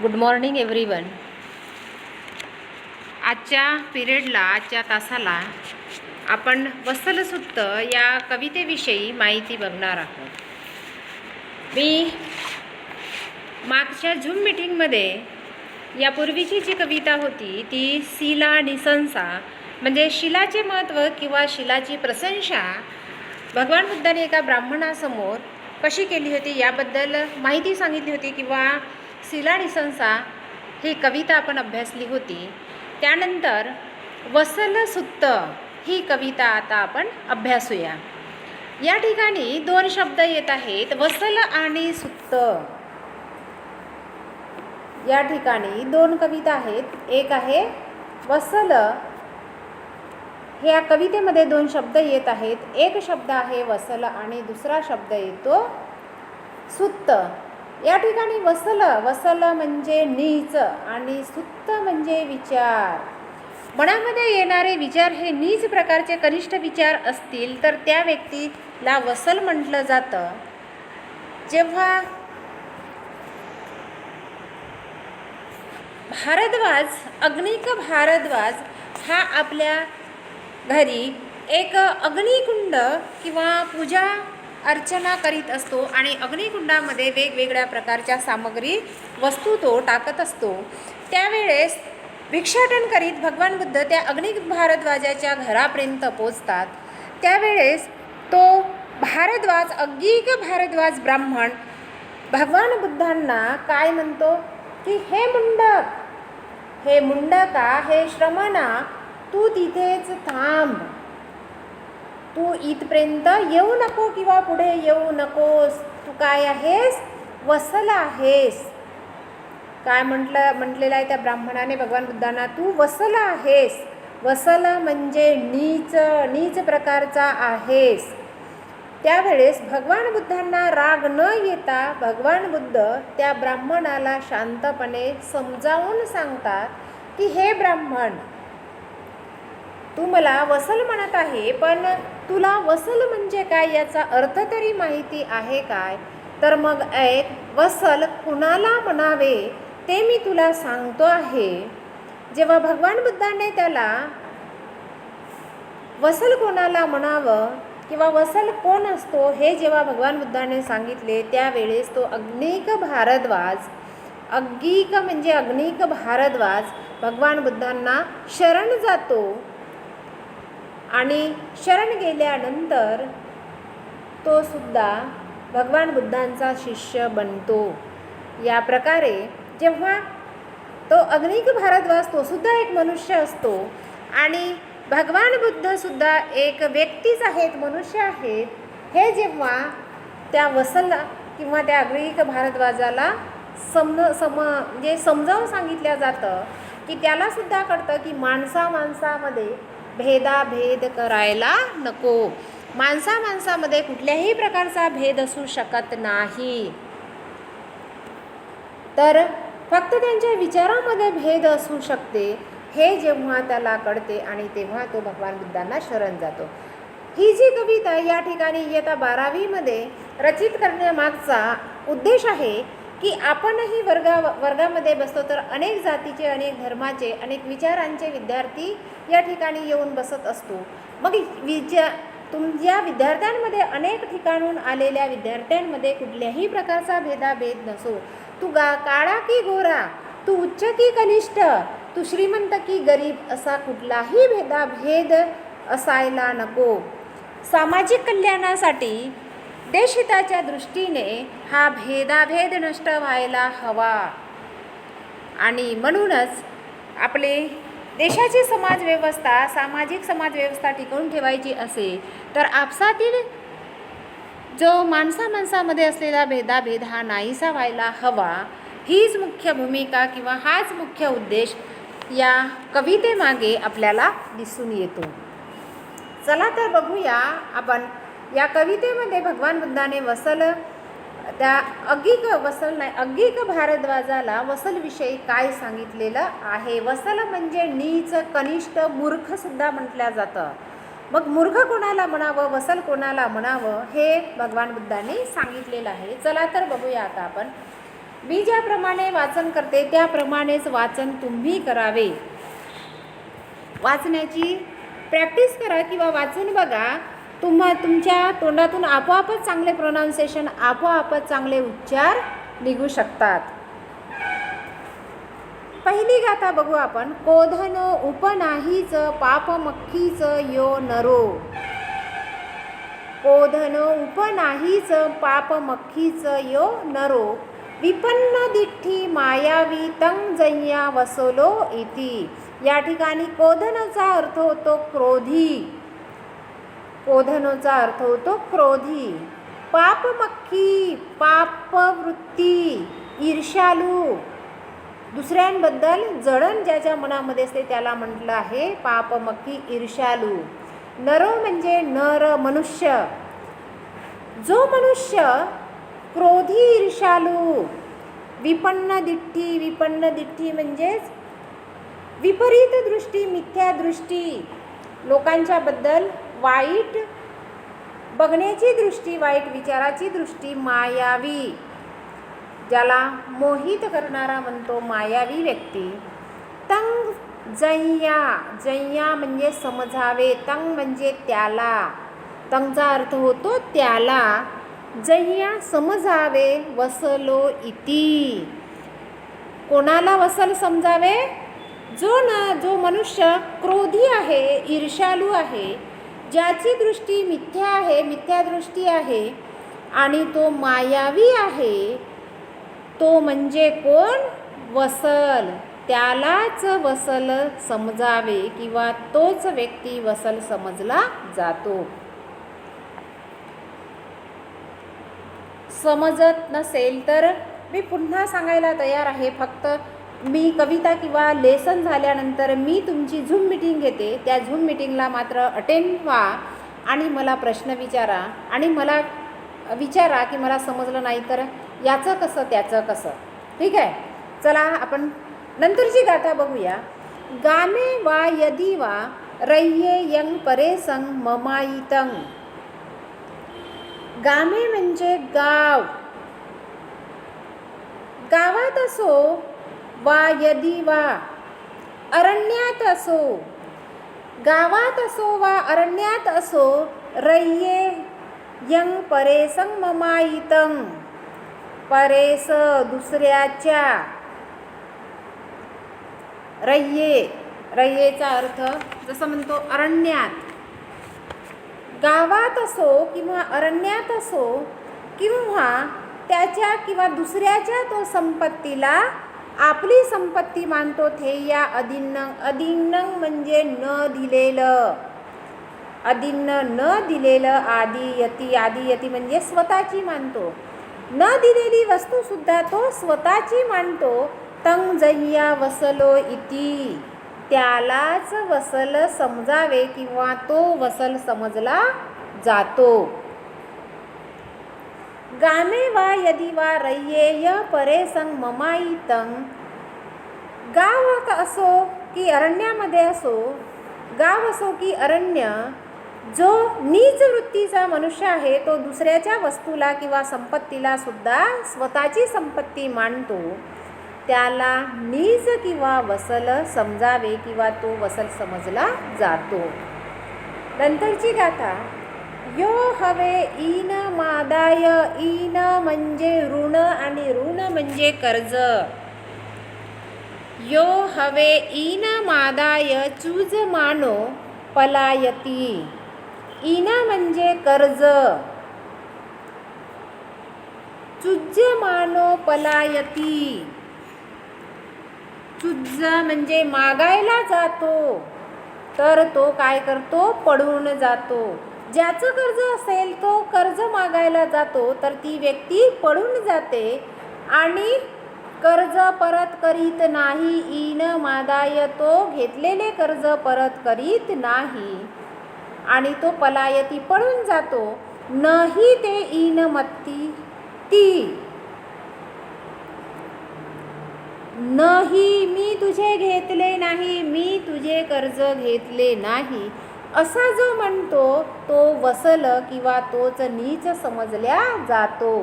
Good morning everyone. आजच्या पिरियडला, आजच्या तासाला आपण वत्सलसुत्त या कवितेविषयी माहिती बघणार आहोत. मी मागच्या झूम मीटिंगमध्ये यापूर्वीची जी कविता होती ती शिला निशंसा म्हणजे शिलाचे महत्त्व किंवा शिलाची प्रशंसा भगवान बुद्धाने एका ब्राह्मणासमोर कशी केली होती याबद्दल माहिती सांगितली होती किंवा शिला निशंसा ही कविता आपण अभ्यासली होती. त्यानंतर वत्सलसुत्त ही कविता आता आपण अभ्यासूया. या ठिकाणी दोन शब्द येत आहेत, वत्सल आणि सुत्त. या ठिकाणी दोन कविता आहेत, एक आहे वत्सल. ह्या कवितेमध्ये दोन शब्द येत आहेत, एक शब्द आहे वत्सल आणि दुसरा शब्द येतो सुत्त. या ठिकाणी वत्सल म्हणजे नीच आणि सुत्त म्हणजे विचार. मनामध्ये येणारे विचार हे नीच प्रकारचे कनिष्ठ विचार असतील तर त्या व्यक्तीला वत्सल म्हटलं जातं. जेव्हा अग्निक भारद्वाज हा आपल्या घरी एक अग्निकुंड किंवा पूजा अर्चना करीत असतो आणि अग्निकुंडामध्ये वेगवेगळ्या प्रकारच्या सामग्री वस्तू तो टाकत असतो. त्यावेळेस भिक्षाटन करीत भगवान बुद्ध त्या अग्निक भारद्वाजाच्या घरापर्यंत पोचतात. त्यावेळेस तो अग्निक भारद्वाज ब्राह्मण भगवान बुद्धांना काय म्हणतो की हे मुंडका, हे श्रमणा, तू तिथेच थांब. तू इथपर्यंत येऊ नको किंवा पुढे येऊ नकोस. तू काय आहेस? वत्सल आहेस. काय म्हटलेलं आहे त्या ब्राह्मणाने भगवान बुद्धांना? तू वत्सल आहेस. वत्सल म्हणजे नीच प्रकारचा आहेस. त्यावेळेस भगवान बुद्धांना राग न येता भगवान बुद्ध त्या ब्राह्मणाला शांतपणे समजावून सांगतात की हे ब्राह्मण, तू मला वत्सल म्हणत आहे, पण तुला वत्सल म्हणजे काय याचा अर्थ तरी माहिती आहे काय? तर मग ऐक, वत्सल कुणाला म्हणावे ते मी तुला सांगतो आहे. जेव्हा भगवान बुद्धाने त्याला वत्सल कोणाला म्हणावं किंवा वत्सल कोण असतो हे जेव्हा भगवान बुद्धाने सांगितले त्यावेळेस तो अग्निक भारद्वाज भगवान बुद्धांना शरण जातो आणि शरण गेल्यानंतर तो सुद्धा भगवान बुद्धांचा शिष्य बनतो. या प्रकारे जेव्हा तो अग्निक भारद्वाज तो सुद्धा एक मनुष्य असतो आणि भगवान बुद्ध सुद्धा एक व्यक्तीच आहेत, मनुष्य आहेत. हे जेव्हा त्या वत्सला किंवा त्या अग्निक भारद्वाजाला म्हणजे समजावून सांगितलं जातं की त्याला सुद्धा कळतं की माणसामध्ये भेदाभेद करायला नको. माणसामध्ये कुठल्याही प्रकारचा भेद असू शकत नाही, तर फक्त त्यांच्या विचारामध्ये भेद असू शकते. हे जेव्हा त्याला कळते आणि तेव्हा तो भगवान बुद्धांना शरण जातो. ही जी कविता या ठिकाणी इयत्ता 12वीमध्ये रचित करण्यामागचा उद्देश आहे की आपणही वर्गामध्ये बसतो तर अनेक जातीचे, अनेक धर्माचे, अनेक विचारांचे विद्यार्थी या ठिकाणी येऊन बसत असतो. मग तुमच्या विद्यार्थ्यांमध्ये अनेक ठिकाणून आलेल्या विद्यार्थ्यांमध्ये कुठल्याही प्रकारचा भेदाभेद नसो. तू काळा की गोरा, तू उच्च की कनिष्ठ, तू श्रीमंत की गरीब असा कुठलाही भेदाभेद असायला नको. सामाजिक कल्याणासाठी, देशहिताच्या दृष्टीने हा भेदाभेद नष्ट व्हायला हवा. आणि म्हणूनच आपले देशाची सामाजिक समाजव्यवस्था टिकवून ठेवायची असेल तर आपसातील जो माणसामध्ये असलेला भेदाभेद हा नाहीसा व्हायला हवा. हीच मुख्य भूमिका किंवा हाच मुख्य उद्देश या कवितेमागे आपल्याला दिसून येतो. चला तर बघूया आपण या कवितेमध्ये भगवान बुद्धाने अग्निक भारद्वाजाला वत्सलविषयी काय सांगितलेलं आहे. वत्सल म्हणजे नीच, कनिष्ठ, मूर्ख सुद्धा म्हटलं जातं. मग मूर्ख कोणाला म्हणावं, वत्सल कोणाला म्हणावं हे भगवान बुद्धाने सांगितलेलं आहे. चला तर बघूया आता आपण मी ज्याप्रमाणे वाचन करते त्याप्रमाणेच वाचन तुम्ही करावे. वाचण्याची प्रॅक्टिस करा किंवा वाचून बघा. तुमच्या तोंडातून आपोआपच चांगले प्रोनाऊन्सिएशन, आपोआपच चांगले उच्चार निघू शकतात. पहिली गाथा बघू आपण. कोधनो उपनाहीच पापमख्खीच यो नरो. कोधनो उपनाहीच पापमख्खीच यो नरो. विपन्न दिठ्ठी मायावी तंग जय्या वसलो इति. या ठिकाणी कोधनोचा अर्थ होतो क्रोधी. कोधनोचा अर्थ होतो क्रोधी. पापमख्खी पापवृत्ती, ईर्ष्यालू, दुसऱ्यांबद्दल जळण ज्याच्या मनामध्ये असते त्याला म्हटलं आहे पापमख्खी, ईर्ष्यालू. नरो म्हणजे नर, मनुष्य. जो मनुष्य क्रोधी, ईर्ष्यालू, विपन्न दिठ्ठी. विपन्न दिठ्ठी म्हणजेच विपरीत दृष्टी, मिथ्या दृष्टी, लोकांच्या बद्दल वाईट बघण्याची दृष्टी, वाईट विचाराची दृष्टी. मायावी, ज्याला मोहित करणारा म्हणतो, मायावी व्यक्ती. तंग जय्या. जय्या म्हणजे समजावे. तंग म्हणजे त्याला. तंगचा अर्थ होतो त्याला. जय्या समजावे. वसलो इति. कोणाला वसल समजावे? जो मनुष्य क्रोधी आहे, ईर्ष्यालू आहे, ज्याची दृष्टी मिथ्या आहे, मिथ्या दृष्टी आहे आणि तो मायावी आहे, तो म्हणजे कोण? वसल. त्यालाच वसल समजावे किंवा तोच व्यक्ती वसल समजला जातो. समजत नसेल तर मी पुन्हा सांगायला तयार आहे. फक्त मी कविता किंवा लेसन झाल्यानंतर मी तुमची झूम मीटिंग घेते. त्या झूम मीटिंगला मात्र अटेंड व्हा आणि मला प्रश्न विचारा आणि मला विचारा की मला समजलं नाही तर याचं कसं त्याचं कसं. ठीक आहे. चला आपण नंतरची गाथा बघूया. गामे वा यदी वा रय्ये यंग परेसंग ममायितं. गामे म्हणजे गाव. गावात असो वा यदी वा अरण्यात असो. गावात असो वा अरण्यात असो. रय्ये यंग परेसंग ममायितं. परेस दुसऱ्याच्या. रय्ये, रय्येचा अर्थ जसं म्हणतो अरण्यात. गावात असो किंवा अरण्यात असो किंवा त्याच्या किंवा दुसऱ्याच्या तो संपत्तीला आपली संपत्ती मानतो. थेया अदिन्नं. अदिन्नं म्हणजे न दिलेलं. अदिन्न न दिलेलं. आदियती. आदियती म्हणजे स्वतःची मानतो. न दिलेली वस्तूसुद्धा तो स्वतःची मानतो. तंग जय्या वसलो इति. त्यालाच वसल समजावे किंवा तो वसल समजला जातो. गामे वा यदी वा रय्येय परेसंग ममायितं. गावात असो की अरण्यामध्ये असो, गाव असो की अरण्य, जो नीच वृत्तीचा मनुष्य आहे तो दुसऱ्याच्या वस्तूला किंवा संपत्तीला सुद्धा स्वतःची संपत्ती मानतो. त्याला नीच किंवा वसल समजावे किंवा तो वसल समजला जातो. नंतरची गाथा. यो हवे ईन मादाय. ईन म्हणजे ऋण आणि ऋण म्हणजे कर्ज. यो हवे ईन मादाय चूज मानो पलायती. ईन म्हणजे कर्ज. चुज मानो पलायती. चुज म्हणजे मागायला जातो तर तो काय करतो? पडून जातो. ज्याचं कर्ज असेल तो कर्ज मागायला जातो तर ती व्यक्ती पडून जाते आणि कर्ज परत करीत नाही. ईन मादाय तो घेतलेले कर्ज परत करीत नाही आणि तो पलायती पडून जातो. नाही ते ईन मत्ती ती. नाही मी तुझे घेतले नाही, मी तुझे कर्ज घेतले नाही असा जो म्हणतो तो वसल किंवा तोच नीच समजल्या जातो.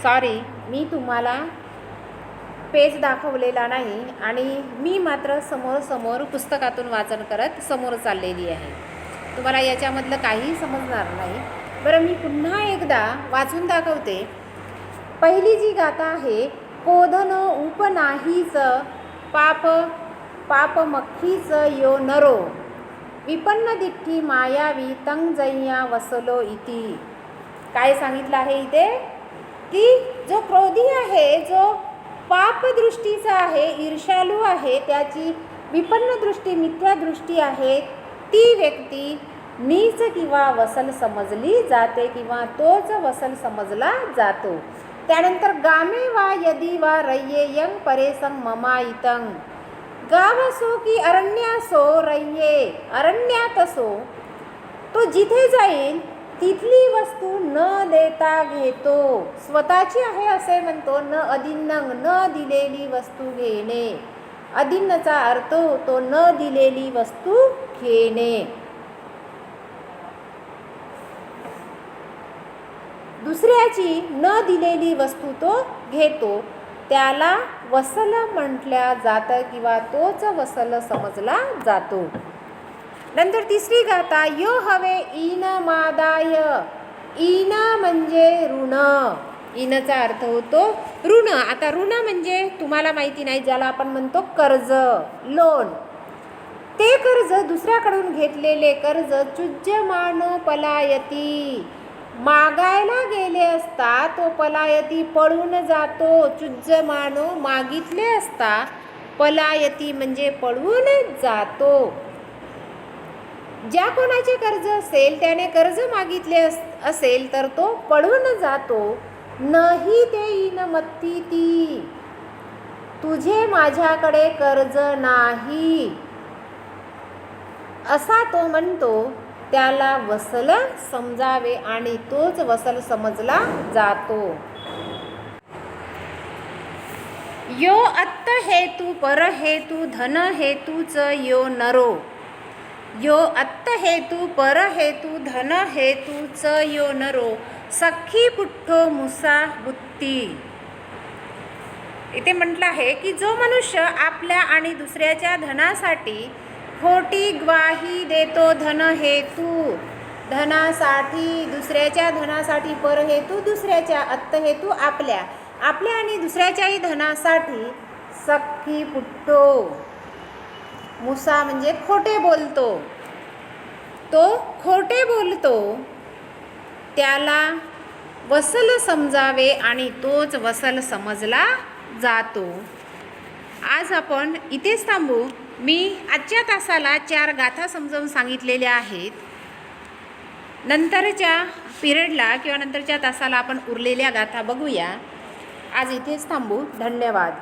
सॉरी, मी तुम्हाला पेज दाखवलेला नाही आणि मी मात्र समोर पुस्तकातून वाचन करत समोर चाललेली आहे. तुम्हाला याच्यामधलं काहीही समजणार नाही. बरं, मी पुन्हा एकदा वाचून दाखवते. पहिली जी गाथा आहे, कोधन उपनाहीच पाप मक्खीच यो नरो विपन्न दिठ्ठी मायावी तंगजय्या वसलो इति. काय सांगितलं आहे इथे की जो क्रोधी आहे, जो पापदृष्टीचा आहे, ईर्ष्यालू आहे, त्याची विपन्न दृष्टी, मिथ्या दृष्टी आहे, ती व्यक्ती नीच किंवा वसल समजली जाते किंवा तोच वसल समजला जातो. त्यानंतर गामे वा यदी वा रय्ये यंग परेसंग ममायितं. गाव असो की अरण्य असो, रय्ये अरण्यात असो, तो जिथे जाईल तिथली वस्तू न देता घेतो. स्वतःची आहे असे म्हणतो. न अदिन्नंग, न दिलेली वस्तू घेणे. अदिन्नचा अर्थ होतो न दिलेली वस्तू घेणे. दुसऱ्याची न दिलेली वस्तू तो घेतो, त्याला वसल म्हटल्या जातं किंवा तोच वसल समजला जातो. नंतर तिसरी गाथा, यो हवे इन मादाय. इन म्हणजे ऋण. इनचा अर्थ होतो ऋण. आता ऋण म्हणजे तुम्हाला माहिती नाही, ज्याला आपण म्हणतो कर्ज, लोन. ते कर्ज, दुसऱ्याकडून घेतलेले कर्ज, चुज्यमानो पलायती. मागायला गेले असता तो पलायती पळून जातो. चुज्यमानो मागितले असता, पलायती म्हणजे पळून जातो. ज्या कोणाचे कर्ज असेल त्याने कर्ज मागितले असेल तर तो पळून जातो. नाही ते इन मत्ती ती. तुझे माझ्याकडे कर्ज नाही असा तो म्हणतो, त्याला वसल समजावे आणि तोच वसल समजला जातो. यो अत्त हेतू पर हेतू धन हेतूच यो नरो. यो अत्त हेतू पर हेतू धन हेतूच यो नरो सखी पुठ्ठो मुसा बुत्ती. इथे म्हटलं आहे की जो मनुष्य आपल्या आणि दुसऱ्याच्या धनासाठी खोटी ग्वाही देतो, धन हेतू धनासाठी, दुसऱ्याच्या धनासाठी, पर हेतू दुसऱ्याच्या, अत्त हेतू आपल्या आणि दुसऱ्याच्याही धनासाठी, सखी पुट्टो, मुसा म्हणजे खोटे बोलतो, तो खोटे बोलतो, त्याला वसल समजावे आणि तोच वसल समजला जातो. आज आपण इथेच थांबू. मी आजच्या तासाला 4 गाथा समजावून सांगितलेल्या आहेत. नंतरच्या पिरियडला किंवा नंतरच्या तासाला आपण उरलेल्या गाथा बघूया. आज इथेच थांबू. धन्यवाद.